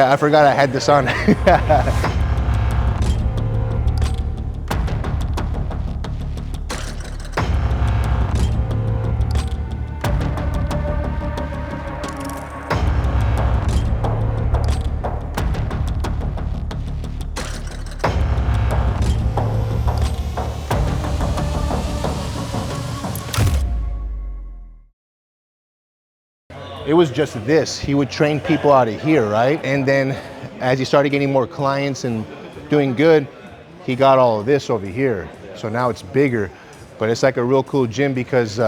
I forgot I had this on. It was just this. He would train people out of here, right? And then as he started getting more clients and doing good, he got all of this over here. So now it's bigger, but it's like a real cool gym because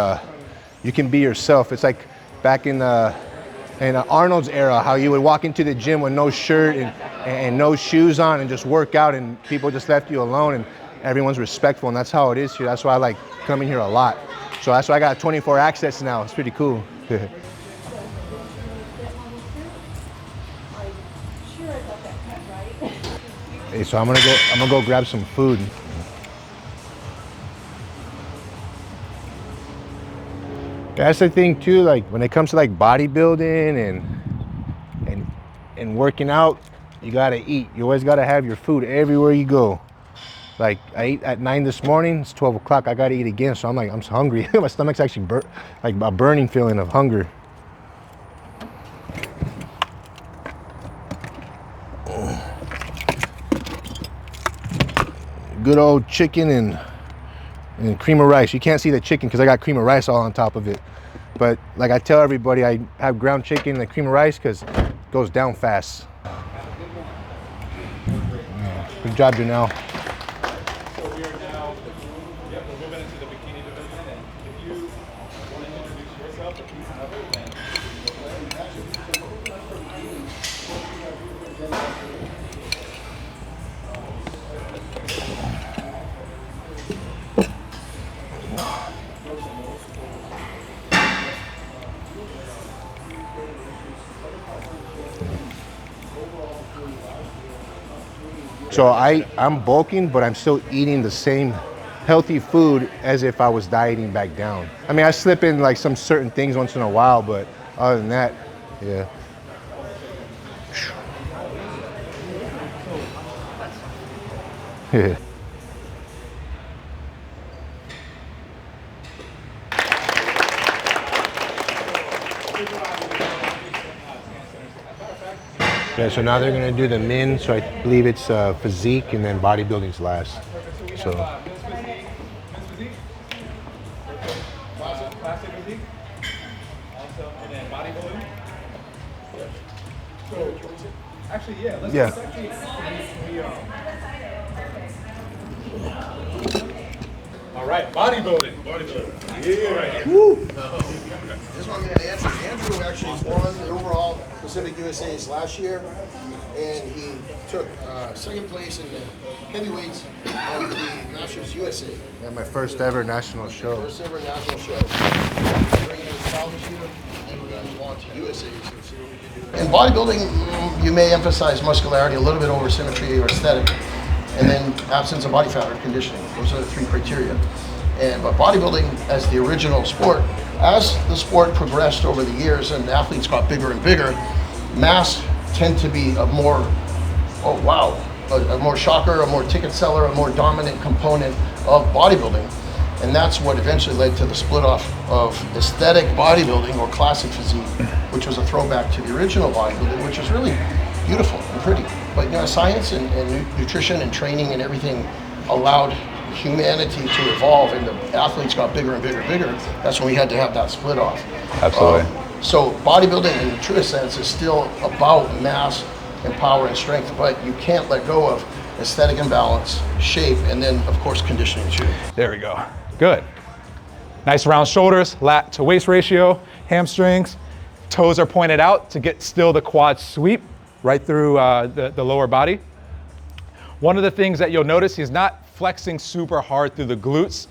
you can be yourself. It's like back in Arnold's era, how you would walk into the gym with no shirt and no shoes on and just work out, and people just left you alone, and everyone's respectful, and that's how it is here. That's why I like coming here a lot. So that's why I got 24 access now. It's pretty cool. Hey, so I'm gonna go grab some food. That's the thing too, like when it comes to like bodybuilding and working out, you gotta eat. You always gotta have your food everywhere you go. Like I ate at 9 this morning, it's 12 o'clock, I gotta eat again. So I'm hungry. My stomach's actually like a burning feeling of hunger. Good old chicken and cream of rice. You can't see the chicken because I got cream of rice all on top of it. But like I tell everybody, I have ground chicken and cream of rice because it goes down fast. Good job, Janelle. So we are now, we're moving into the bikini division, and if you want to introduce yourself, if you have it, then So I'm bulking, but I'm still eating the same healthy food as if I was dieting back down. I mean, I slip in like some certain things once in a while, but other than that, yeah. Yeah. Yeah, so now they're gonna do the men, so I believe it's physique and then bodybuilding's last. So. classic physique, also, and then bodybuilding. So, actually, yeah, let's all right, bodybuilding. Yeah. All right. Woo. This one, man, Andrew actually won the overall Pacific USA's last year, and he took second place in the heavyweights of the Nationals USA. Yeah, my first ever national show. First ever national show. Bringing in college here, and we're going to go on to USA. So see what we can do. In bodybuilding, you may emphasize muscularity, a little bit over symmetry or aesthetic, and then absence of body fat or conditioning. Those are the three criteria. But bodybuilding as the original sport, as the sport progressed over the years and the athletes got bigger and bigger, mass tend to be a more, a more shocker, a more ticket seller, a more dominant component of bodybuilding. And that's what eventually led to the split off of aesthetic bodybuilding or classic physique, which was a throwback to the original bodybuilding, which is really beautiful and pretty. But you know, science and nutrition and training and everything allowed humanity to evolve, and the athletes got bigger and bigger and bigger. That's when we had to have that split off. Absolutely. So bodybuilding in the truest sense is still about mass and power and strength, but you can't let go of aesthetic and balance, shape, and then of course conditioning too. There we go. Good. Nice round shoulders, lat to waist ratio, hamstrings, toes are pointed out to get still the quad sweep right through the lower body. One of the things that you'll notice, he's not flexing super hard through the glutes,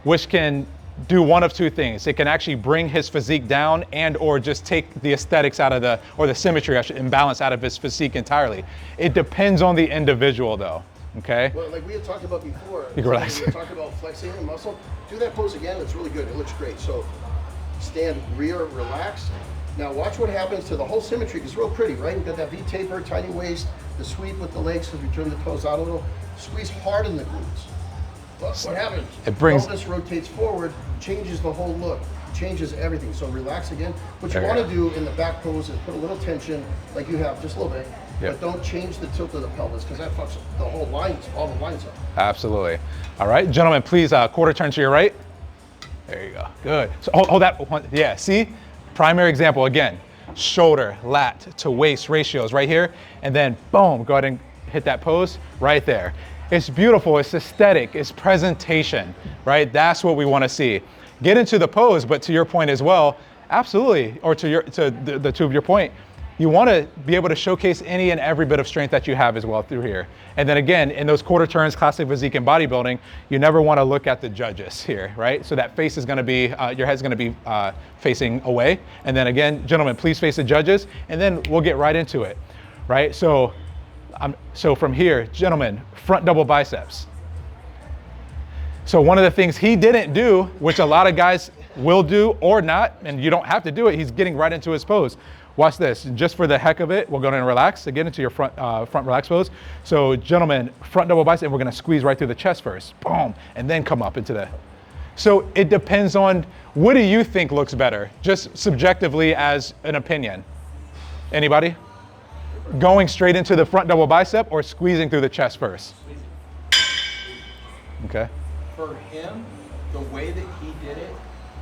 which can do one of two things. It can actually bring his physique down and or just take the aesthetics out of the symmetry, imbalance out of his physique entirely. It depends on the individual though, okay? Well, like we had talked about before, you can relax. We talked about flexing and muscle. Do that pose again, it's really good, it looks great. So stand rear, relaxed, Now watch what happens to the whole symmetry. It's real pretty, right? You've got that V-taper, tiny waist, the sweep with the legs as we turn the toes out a little. Squeeze hard in the glutes. Look what happens. It brings... Pelvis rotates forward, changes the whole look, changes everything. So relax again. What you There want you to do in the back pose is put a little tension, like you have, just a little bit. Yep. But don't change the tilt of the pelvis because that fucks the whole lines, all the lines up. Absolutely. All right, gentlemen, please quarter turn to your right. There you go. Good. So hold that one. Yeah, see? Primary example again. Shoulder, lat to waist ratios right here. And then boom, go ahead and hit that pose right there. It's beautiful, it's aesthetic, it's presentation, right? That's what we want to see. Get into the pose, but to your point as well, absolutely, or to the two of your point, you want to be able to showcase any and every bit of strength that you have as well through here. And then again, in those quarter turns, classic physique and bodybuilding, you never want to look at the judges here, right? So that face is going to be, your head's going to be facing away. And then again, gentlemen, please face the judges, and then we'll get right into it, right? So from here, gentlemen, front double biceps. So one of the things he didn't do, which a lot of guys will do or not, and you don't have to do it, he's getting right into his pose. Watch this, just for the heck of it, we'll go ahead and relax, again into your front relax pose. So gentlemen, front double bicep, we're gonna squeeze right through the chest first, boom, and then come up into the. So it depends on, what do you think looks better? Just subjectively as an opinion. Anybody? Going straight into the front double bicep or squeezing through the chest first? Okay. For him, the way that he did it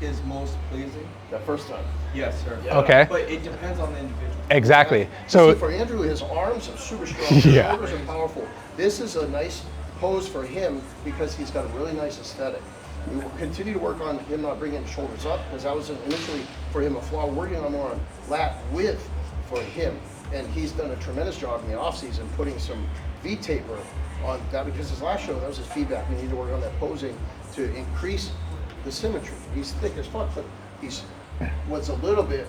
is most pleasing. That first time. Yes, sir. Yeah. Okay. But it depends on the individual. Exactly. So So for Andrew, his arms are super strong, his Yeah. shoulders are powerful. This is a nice pose for him because he's got a really nice aesthetic. We will continue to work on him not bringing the shoulders up because that was initially for him a flaw. We're working on more on lat width for him. And he's done a tremendous job in the off season putting some V-taper on that because his last show, that was his feedback. We need to work on that posing to increase the symmetry. He's thick as fuck, but he's was a little bit,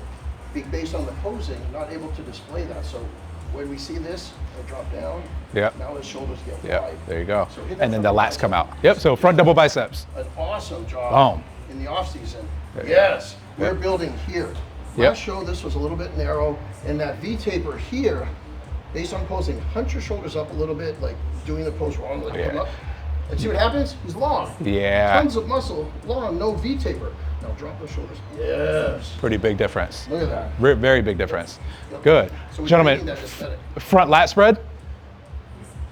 based on the posing, not able to display that. So when we see this, I drop down. Yep. Now his shoulders get Yep, wide. there you go. So hit that And then the front lats come bicep. out. Yep, so front double biceps. An awesome job Boom. in the off season. There you Yes, go. we're Yep. building here. Yep. Last show, this was a little bit narrow, and that V-taper here, based on posing, hunch your shoulders up a little bit, like doing the pose wrong, like Yeah. come up. And see what happens? He's long. Yeah. Tons of muscle, long, no V-taper. Now drop those shoulders. Yes. Pretty big difference. Look at that. Very big difference. Yep. Good. So we're Gentlemen, bringing that aesthetic. front lat spread.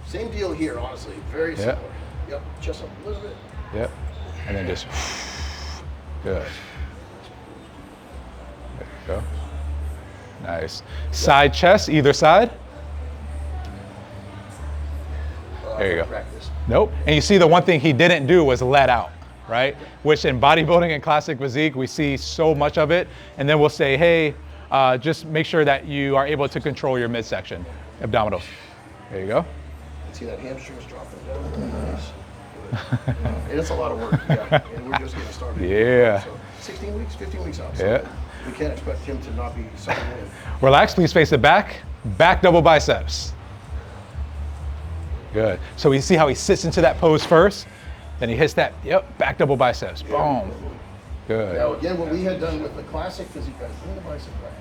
Same deal here, honestly. Very Yeah. similar. Yep. Chest up a little bit. Yep. And then just, good. There you go. Nice. Side chest, either side. There you go. Practice. Nope. And you see the one thing he didn't do was let out, right? Which in bodybuilding and classic physique, we see so much of it. And then we'll say, hey, just make sure that you are able to control your midsection, abdominals. There you go. See that hamstrings dropping down? Nice. And it's a lot of work, yeah. And we're just getting started. Yeah. So 16 weeks, 15 weeks out. So Yeah. we can't expect him to not be sucking in. Relax, please face the back. Back double biceps. Good. So we see how he sits into that pose first, then he hits that, yep, back double biceps. Boom. Good. Now again, what we had done with the classic physique, guys, bring the bicep back.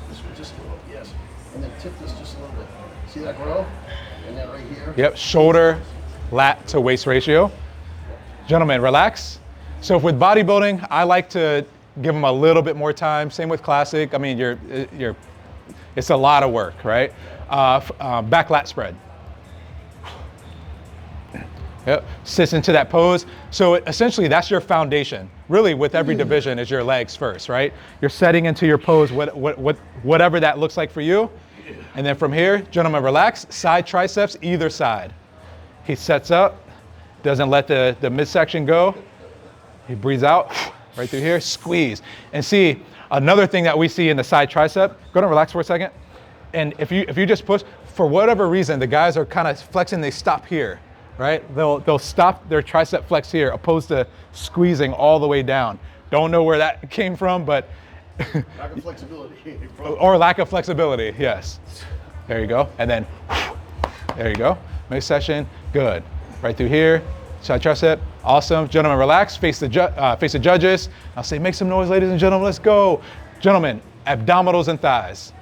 This was just a little, yes. And then tip this just a little bit. See that grow? And then right here. Yep, shoulder, lat to waist ratio. Gentlemen, relax. So with bodybuilding, I like to give them a little bit more time. Same with classic. I mean, it's a lot of work, right? Back lat spread. Yep, sits into that pose. So essentially that's your foundation. Really with every division is your legs first, right? You're setting into your pose, whatever that looks like for you. And then from here, gentlemen, relax, side triceps, either side. He sets up, doesn't let the midsection go. He breathes out, right through here, squeeze. And see, another thing that we see in the side tricep, go ahead and relax for a second. And if you just push, for whatever reason, the guys are kind of flexing, they stop here, right? They'll stop their tricep flex here, opposed to squeezing all the way down. Don't know where that came from, but Lack of flexibility. or lack of flexibility, yes. There you go, and then, there you go. Midsection, good. Right through here, side tricep, awesome. Gentlemen, relax, face the judges. I'll say, make some noise, ladies and gentlemen, let's go. Gentlemen, abdominals and thighs.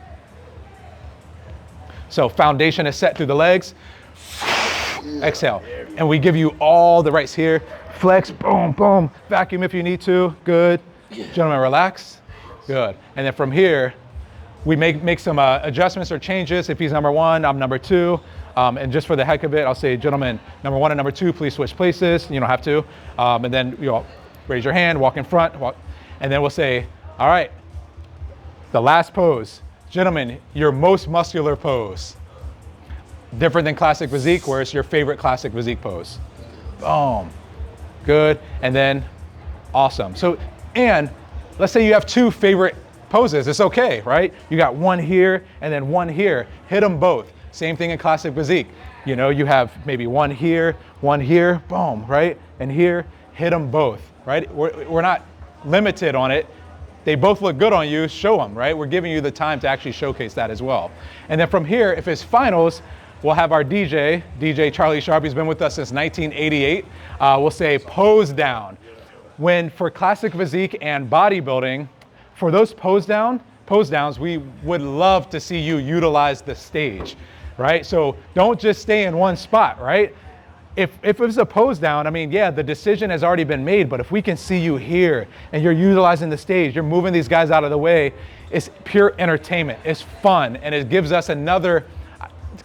So foundation is set through the legs. Exhale. And we give you all the rights here. Flex, boom, boom. Vacuum if you need to. Good. Gentlemen, relax. Good. And then from here, we make some adjustments or changes. If he's number 1, I'm number 2. And just for the heck of it, I'll say, gentlemen, number 1 and number 2, please switch places. You don't have to. And then raise your hand, walk in front, walk. And then we'll say, all right, the last pose. Gentlemen, your most muscular pose. Different than classic physique, where it's your favorite classic physique pose. Boom. Good. And then, awesome. So, and let's say you have 2 favorite poses. It's okay, right? You got one here and then one here. Hit them both. Same thing in classic physique. You know, you have maybe one here, boom, right? And here, hit them both, right? We're not limited on it. They both look good on you, show them, right? We're giving you the time to actually showcase that as well. And then from here, if it's finals, we'll have our DJ Charlie Sharp. He's been with us since 1988. We'll say pose down. When for classic physique and bodybuilding, for those pose downs, we would love to see you utilize the stage, right? So don't just stay in one spot, right? If it was a pose down, I mean, yeah, the decision has already been made, but if we can see you here and you're utilizing the stage, you're moving these guys out of the way, it's pure entertainment. It's fun, and it gives us another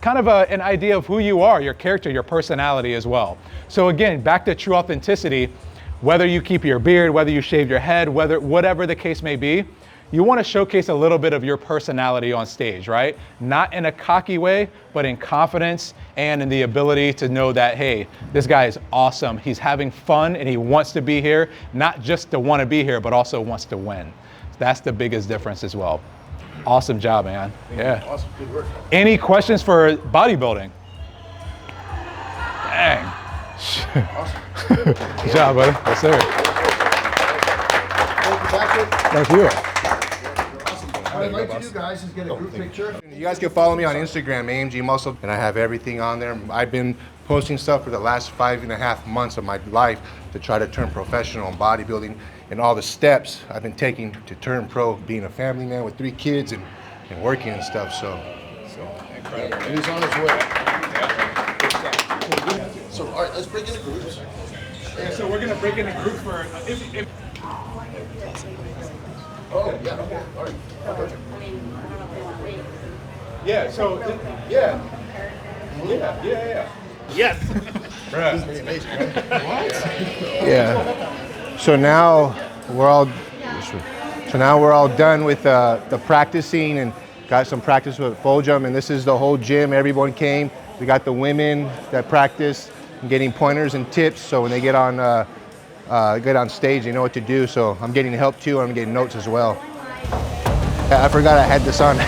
kind of an idea of who you are, your character, your personality as well. So again, back to true authenticity, whether you keep your beard, whether you shave your head, whatever the case may be, you want to showcase a little bit of your personality on stage, right? Not in a cocky way, but in confidence and in the ability to know that, hey, this guy is awesome. He's having fun and he wants to be here, not just to want to be here, but also wants to win. That's the biggest difference as well. Awesome job, man. Yeah. Awesome, good work. Any questions for bodybuilding? Dang. Awesome. Good job, buddy. Yes, sir. Thank you, Patrick. Thank you. What I'd like to do, guys, is get a group picture. You guys can follow me on Instagram, AMG Muscle, and I have everything on there. I've been posting stuff for the last 5.5 months of my life to try to turn professional in bodybuilding, and all the steps I've been taking to turn pro, being a family man with 3 kids and working and stuff. So Incredible. And he's on his way. So, all right, let's break into groups. Yeah, so we're gonna break into groups for Oh, yeah, okay, all right. yeah. So yeah. Yes. This is pretty amazing, right? yeah. So now we're all done with the practicing and got some practice with FULGHAM, and this is the whole gym. Everyone came. We got the women that practice and getting pointers and tips, so when they get on stage, they know what to do. So I'm getting help too. I'm getting notes as well. I forgot I had this on.